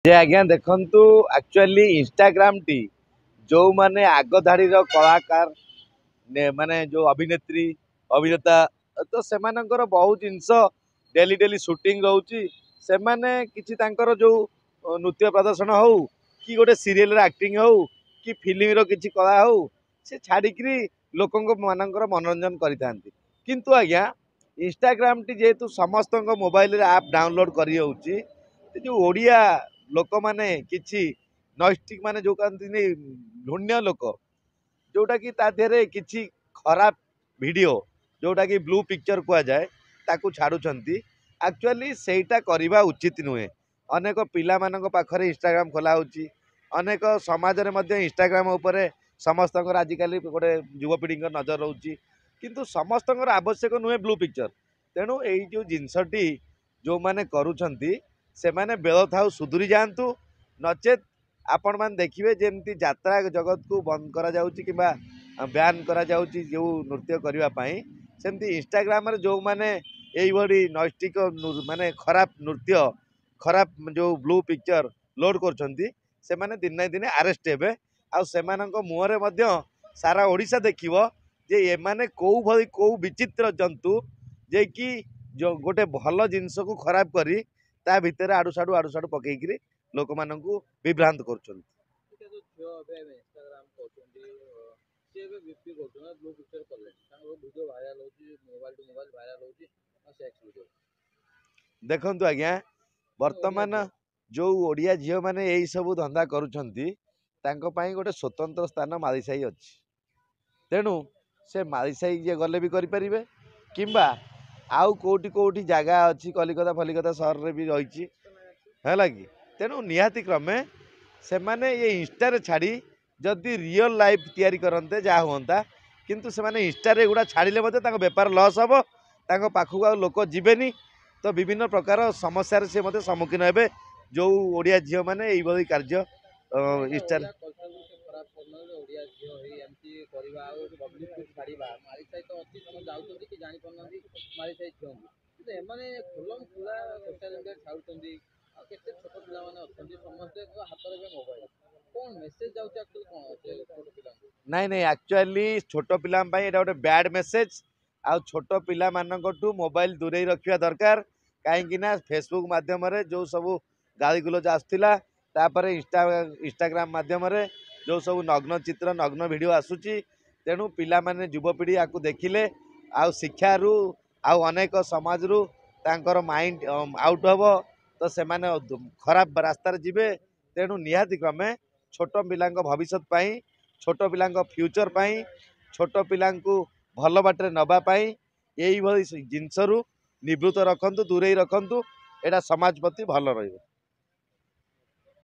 जे आज्ञा देखंतु actually Instagram T जो माने आग धाड़ी कलाकार माने जो अभिनेत्री अभिनेता तो सेमानंकर बहुत जिनस डेली डेली शूटिंग रोची से माने किछि तांकर जो नृत्य प्रदर्शन हो कि गोटे सीरियल एक्टिंग हो कि फिल्म रो किछि कला हो से छाड़िकी लोकंक मानकर मनोरंजन करिथांती किंतु आज्ञा इंस्टाग्राम टी जेहेतु समस्त मोबाइल रे ऐप डाउनलोड करी होउची जो ओडिया लोक माने किछि नैष्टिक माने जो कहते ढुण्य लोक जोटा कि ता देहरे किछि खराब वीडियो जोटा कि ब्लू पिक्चर कुआ जाए ताकू छाड़ुछंती एक्चुअली सेटा करबा उचित नुहे अनेक पिला मानक पाखरे इंस्टाग्राम खोला होची अनेक समाज रे मध्य इंस्टाग्राम उपरे समस्तकर आजिकल गोटे युवपीढ़ी नजर रोची किंतु समस्तकर आवश्यक नुहे ब्लू पिक्चर तेणु यही जो जिनसटी जो माने करूछंती से माने बेल थाउ सुधुरी जातु नचेत आपण मान देखिए जमी यात्रा जगत को बंद करा जाउची किबा बैन करा जाउची जो नृत्य करबा पई सेमती इंस्टाग्राम रे जो माने एई भडी नैष्टिक माने खराब नृत्य खराब जो ब्लू पिक्चर लोड करछंती से माने दिन ना दिन अरेस्ट हेबे आ सेमानक मुहरे मध्य सारा ओडिशा देखिबो जे ए माने को भली को विचित्र जंतु जे कि जो गोटे भल जिनस को खराब करी ता भितर आडू साडू पकईकरी लोक मानू विभ्रांत कर देखु आज्ञा वर्तमान जो ओडिया झील मैंने यही सब धंदा करुछंती गोटे स्वतंत्र स्थान मालीसाही अच्छी तेणु से मालीसाही जे गले भी करें किंबा आउ कोटी कोटी जगह अच्छी कलिकता फलिकता सहर में भी रही है कि तेणु निहाती क्रमे से माने ये इंस्टा छाड़ी जदि रियल लाइफ तैयारी करते जहाँ हुआ किंतु से माने इंस्टा गुड़ा छाड़िले बेपार लॉस हम पाखक आ लोक जीवेनी तो विभिन्न प्रकार समस्या से मत सम्मुखीन हे जो ओडिया झील मैंने यही कार्य इंस्टा नाई नाई एक्चुअली छोट पिला गोटे बैड मेसेज आ छोट पिला मानकठू मोबाइल दूरे रखा दरकार कहीं फेसबुक माध्यम जो सब गाली गुलज आसला इंस्टाग्राम माध्यम जो सब नग्न चित्र नग्न वीडियो आसूची तेणु पिला माने युवपीढ़ी या देखिले आउ शिक्षा रु आउ अनेक समाज रु तांकर माइंड आउट हम तो से खराब रास्तार जीवे तेणु निहाती क्रमे छोट पिला भविष्य छोट पिला फ्यूचर छोट पिला भल बाटर नवापाई यही जिनस निवृत्त रखु दूरे रखु एटा समाज प्रति भल रही।